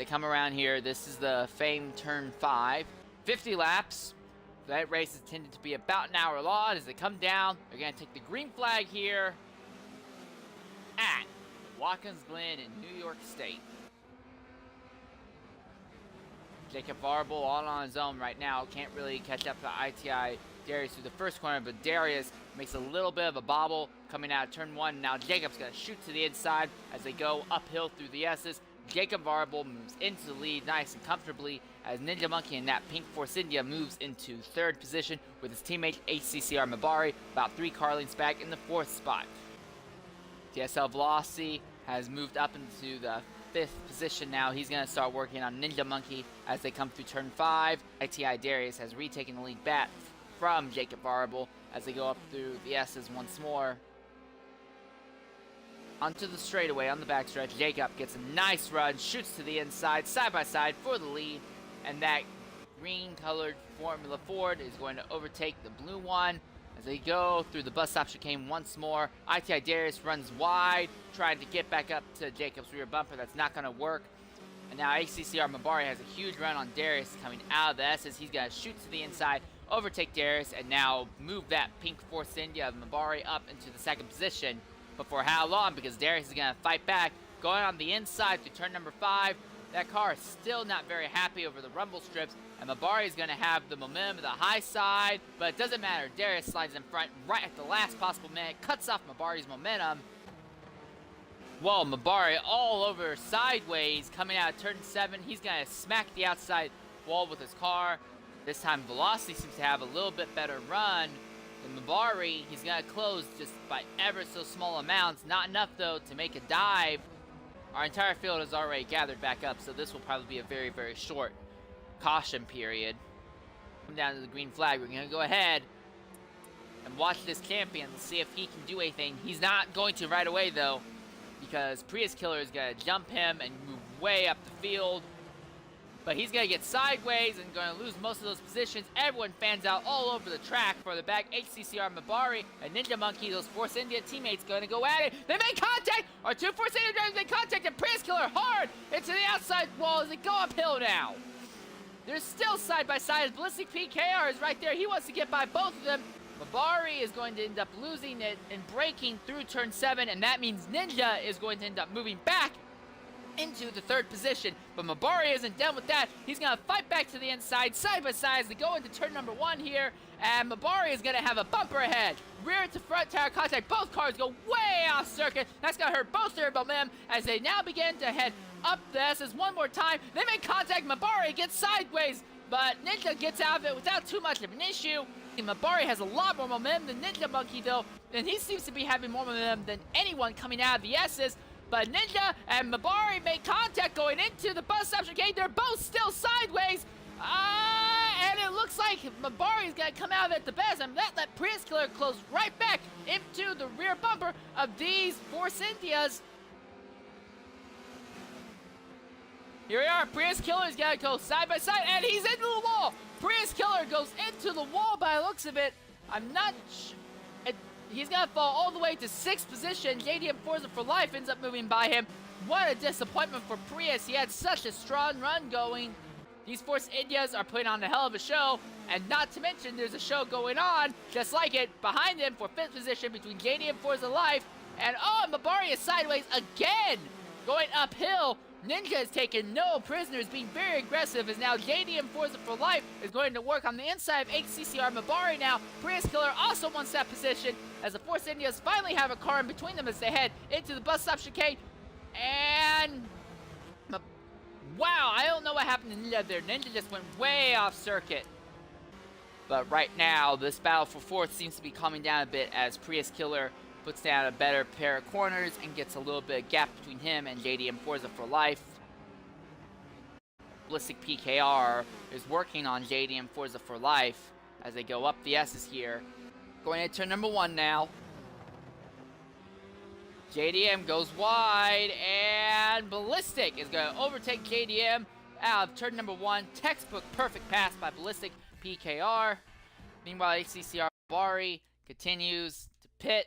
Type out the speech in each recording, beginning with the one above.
they come around here. This is the famed turn 5. 50 laps. That race is intended to be about an hour long. As they come down, they're going to take the green flag here at Watkins Glen in New York State. Jacob Varble all on his own right now. Can't really catch up to ITI Darius through the first corner, but Darius makes a little bit of a bobble coming out of turn 1. Now Jacob's going to shoot to the inside as they go uphill through the S's. Jacob Varble moves into the lead nice and comfortably as Ninja Monkey in that pink Force India moves into 3rd position with his teammate HCCR Mabari about 3 car lengths back in the 4th spot. DSL Velocity has moved up into the 5th position now. He's going to start working on Ninja Monkey as they come through turn 5. ITI Darius has retaken the lead back from Jacob Varble as they go up through the S's once more. Onto the straightaway on the backstretch, Jacob gets a nice run, shoots to the inside, side by side for the lead, and that green-colored Formula Ford is going to overtake the blue one as they go through the bus stop chicane once more. ITI Darius runs wide, trying to get back up to Jacob's rear bumper. That's not going to work. And now HCCR Mabari has a huge run on Darius coming out of the S's. He's going to shoot to the inside, overtake Darius, and now move that pink Force India of Mabari up into the 2nd position. But for how long? Because Darius is going to fight back. Going on the inside through turn number 5. That car is still not very happy over the rumble strips. And Mabari is going to have the momentum of the high side. But it doesn't matter. Darius slides in front right at the last possible minute. Cuts off Mabari's momentum. Whoa, Mabari all over sideways coming out of turn 7. He's going to smack the outside wall with his car. This time Velocity seems to have a little bit better run. And Mabari, he's going to close just by ever so small amounts. Not enough, though, to make a dive. Our entire field has already gathered back up, so this will probably be a very, very short caution period. Come down to the green flag. We're going to go ahead and watch this champion and see if he can do anything. He's not going to right away, though, because Prius Killer is going to jump him and move way up the field. But he's going to get sideways and going to lose most of those positions. Everyone fans out all over the track for the back. HCCR Mabari and Ninja Monkey, those Force India teammates, going to go at it. They make contact! Our 2 Force India drivers make contact, and Prius Killer hard into the outside wall as they go uphill now. They're still side by side as Ballistic PKR is right there. He wants to get by both of them. Mabari is going to end up losing it and breaking through turn 7, and that means Ninja is going to end up moving back into the 3rd position. But Mabari isn't done with that. He's going to fight back to the inside, side by side, as they go into turn number 1 here. And Mabari is going to have a bumper ahead. Rear to front tire contact. Both cars go way off circuit. That's going to hurt both their momentum as they now begin to head up the S's one more time. They make contact. Mabari gets sideways, but Ninja gets out of it without too much of an issue. And Mabari has a lot more momentum than Ninja Monkey, though. And he seems to be having more momentum than anyone coming out of the S's. But Ninja and Mabari make contact going into the bus stop chicane. They're both still sideways. And it looks like Mabari is going to come out of it the best. And that let Prius Killer close right back into the rear bumper of these Force Indias. Here we are. Prius Killer is going to go side by side. And he's into the wall. Prius Killer goes into the wall by the looks of it. I'm not sure. He's going to fall all the way to 6th position. JDM Forza for Life ends up moving by him. What a disappointment for Prius. He had such a strong run going. These Force Indias are putting on a hell of a show. And not to mention, there's a show going on, just like it, behind him for 5th position between JDM Forza Life. And oh, Mabari is sideways again, going uphill. Ninja is taking no prisoners, being very aggressive, as now JDM Forza for Life is going to work on the inside of HCCR Mabari now. Prius Killer also wants that position, as the Force Indias finally have a car in between them as they head into the bus stop chicane. And wow, I don't know what happened to Ninja there. Ninja just went way off circuit. But right now, this battle for 4th seems to be calming down a bit as Prius Killer puts down a better pair of corners and gets a little bit of gap between him and JDM Forza for Life. Ballistic PKR is working on JDM Forza for Life as they go up the S's here. Going into turn number 1 now. JDM goes wide, and Ballistic is going to overtake JDM out of turn number 1. Textbook perfect pass by Ballistic PKR. Meanwhile, HCCR Bari continues to pit.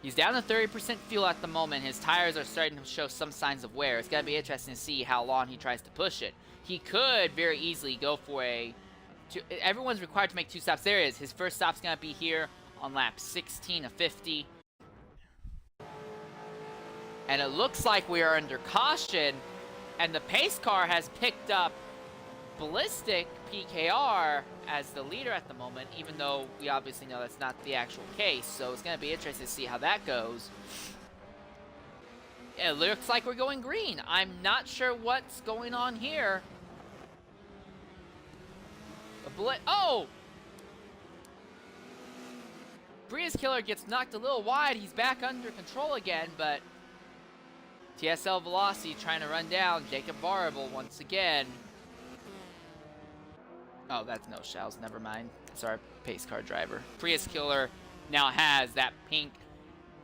He's down to 30% fuel at the moment. His tires are starting to show some signs of wear. It's going to be interesting to see how long he tries to push it. He could very easily go for everyone's required to make 2 stops. There it is. His first stop's going to be here on lap 16 of 50. And it looks like we are under caution. And the pace car has picked up Ballistic PKR as the leader at the moment, even though we obviously know that's not the actual case. So it's going to be interesting to see how that goes. It looks like we're going green. I'm not sure what's going on here. Oh! Prius Killer gets knocked a little wide. He's back under control again, but TSL Velocity trying to run down Jacob Variable once again. Oh, that's no shells. Never mind. It's our pace car driver. Prius Killer now has that pink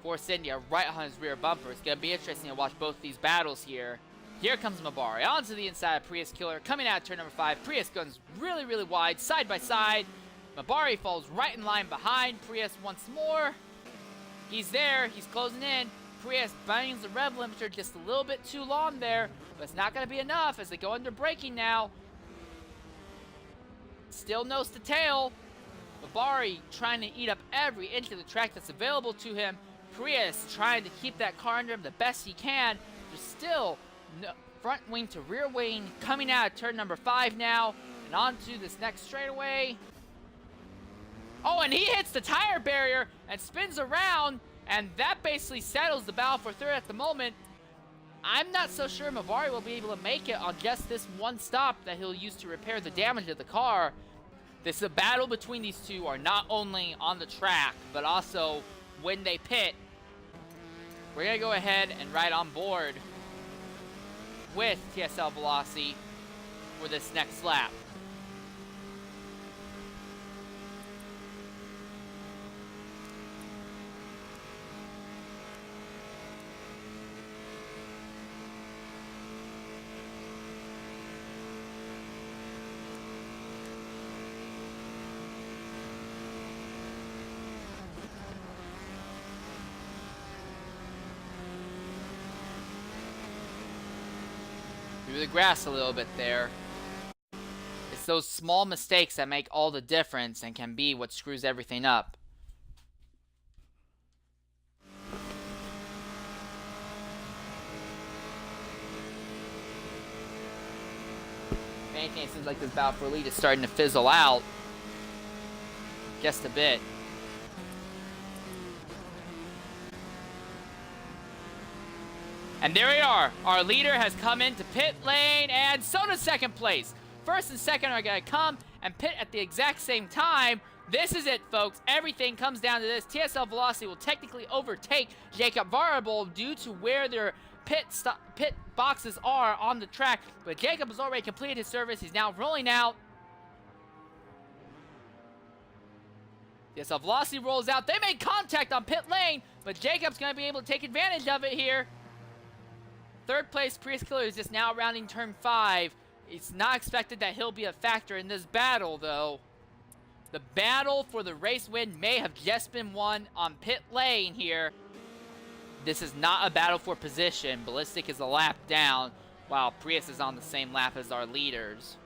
Force India right on his rear bumper. It's going to be interesting to watch both these battles here. Here comes Mabari onto the inside of Prius Killer. Coming out of turn number 5. Prius guns really, really wide, side by side. Mabari falls right in line behind Prius once more. He's there. He's closing in. Prius bangs the rev limiter just a little bit too long there, but it's not going to be enough as they go under braking now. Still nose to tail. Mabari trying to eat up every inch of the track that's available to him. Prius trying to keep that car under him the best he can. There's still no front wing to rear wing coming out of turn number 5 now. And onto this next straightaway. Oh, and he hits the tire barrier and spins around. And that basically settles the battle for third at the moment. I'm not so sure Mabari will be able to make it on just this one stop that he'll use to repair the damage of the car. This is a battle between these two, are not only on the track, but also when they pit. We're going to go ahead and ride on board with TSL Velocity for this next lap. Through the grass a little bit there. It's those small mistakes that make all the difference and can be what screws everything up. If anything, it seems like this battle for lead is starting to fizzle out just a bit. And there we are. Our leader has come into pit lane, and so does second place. First and second are going to come and pit at the exact same time. This is it, folks. Everything comes down to this. TSL Velocity will technically overtake Jacob Variable due to where their pit boxes are on the track. But Jacob has already completed his service. He's now rolling out. TSL Velocity rolls out. They made contact on pit lane, but Jacob's going to be able to take advantage of it here. Third place, Prius Killer is just now rounding turn 5. It's not expected that he'll be a factor in this battle, though. The battle for the race win may have just been won on pit lane here. This is not a battle for position. Ballistic is a lap down, while Prius is on the same lap as our leaders.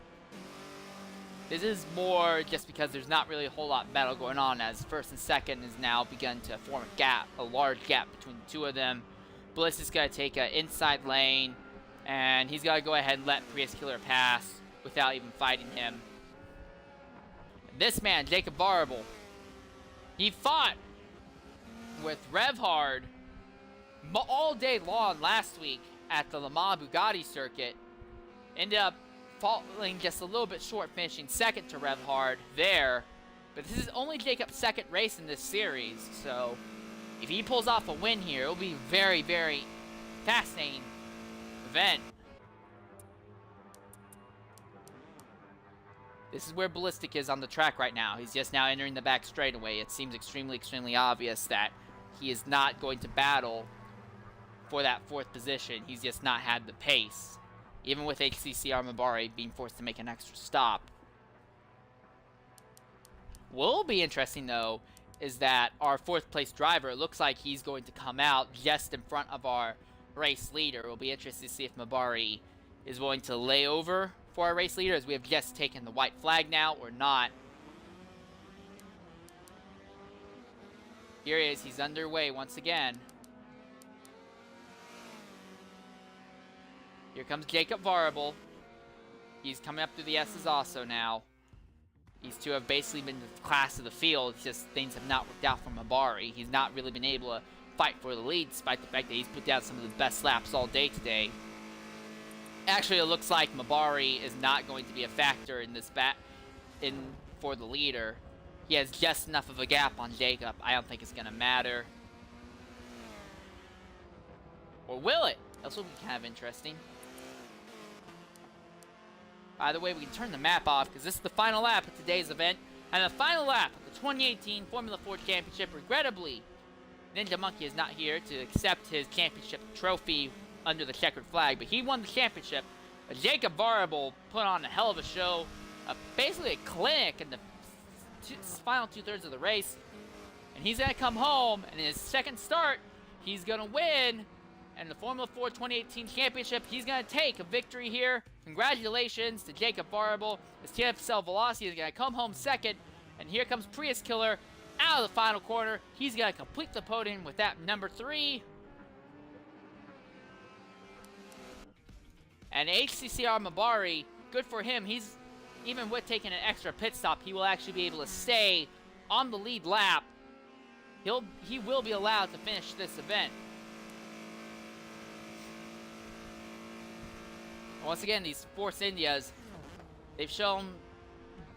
This is more just because there's not really a whole lot of battle going on, as first and second has now begun to form a gap, a large gap between the two of them. Bliss is going to take an inside lane, and he's got to go ahead and let Prius Killer pass without even fighting him. This man, Jacob Variable, he fought with Rev Hard all day long last week at the Le Mans Bugatti circuit. Ended up falling just a little bit short, finishing second to Rev Hard there. But this is only Jacob's second race in this series, so if he pulls off a win here, it'll be a very, very fascinating event. This is where Ballistic is on the track right now. He's just now entering the back straightaway. It seems extremely, extremely obvious that he is not going to battle for that 4th position. He's just not had the pace, even with HCCR Mabari being forced to make an extra stop. Will be interesting, though, is that our 4th place driver, it looks like he's going to come out just in front of our race leader. We'll be interested to see if Mabari is going to lay over for our race leader, as we have just taken the white flag now, or not. Here he is. He's underway once again. Here comes Jacob Variable. He's coming up through the S's also now. These two have basically been the class of the field. It's just things have not worked out for Mabari. He's not really been able to fight for the lead, despite the fact that he's put down some of the best laps all day today. Actually, it looks like Mabari is not going to be a factor in this for the leader. He has just enough of a gap on Jacob. I don't think it's going to matter. Or will it? That's what would be kind of interesting. By the way, we can turn the map off because this is the final lap of today's event. And the final lap of the 2018 Formula 4 Championship. Regrettably, Ninja Monkey is not here to accept his championship trophy under the checkered flag, but he won the championship. But Jacob Variable put on a hell of a show, basically a clinic in the final 2/3 of the race. And he's going to come home, and in his second start, he's going to win. And the Formula 4 2018 Championship, he's going to take a victory here. Congratulations to Jacob Variable. His TFL Velocity is going to come home second. And here comes Prius Killer out of the final corner. He's going to complete the podium with that number 3. And HCCR Mabari, good for him. He's, even with taking an extra pit stop, he will actually be able to stay on the lead lap. He will be allowed to finish this event. Once again, these Force Indias, they've shown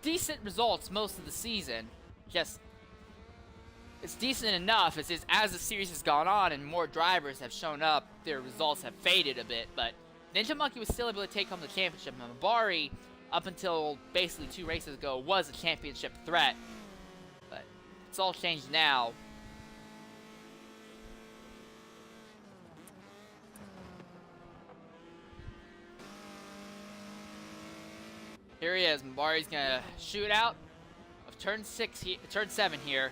decent results most of the season. Just, it's decent enough. It's just as the series has gone on and more drivers have shown up, their results have faded a bit. But Ninja Monkey was still able to take home the championship. Mabari, up until basically 2 races ago, was a championship threat. But it's all changed now. Here he is. Mabari's gonna shoot out of turn 7 here,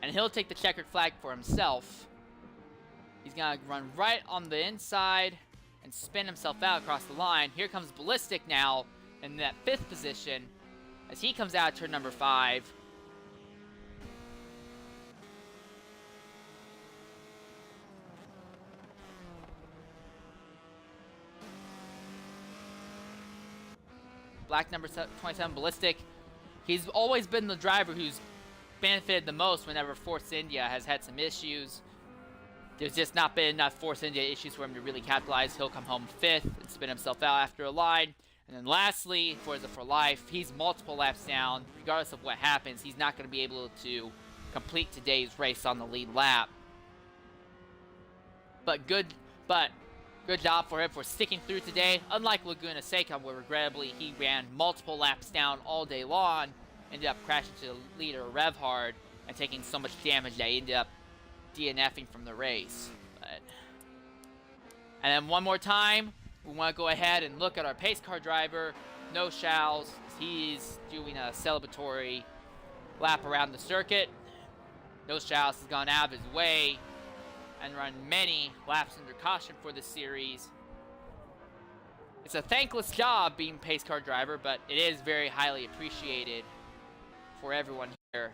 and he'll take the checkered flag for himself. He's gonna run right on the inside and spin himself out across the line. Here comes Ballistic now in that 5th position as he comes out of turn number 5. Black number 27, Ballistic. He's always been the driver who's benefited the most whenever Force India has had some issues. There's just not been enough Force India issues for him to really capitalize. He'll come home 5th and spin himself out after a line. And then lastly, Forza for Life, he's multiple laps down. Regardless of what happens, he's not going to be able to complete today's race on the lead lap. But good job for him for sticking through today. Unlike Laguna Seca, where regrettably he ran multiple laps down all day long, ended up crashing to the leader Revhard and taking so much damage that he ended up DNFing from the race. And then one more time, we want to go ahead and look at our pace car driver, No Shalls. He's doing a celebratory lap around the circuit. No Shalls has gone out of his way and run many laps under caution for this series. It's a thankless job being pace car driver, but it is very highly appreciated for everyone here.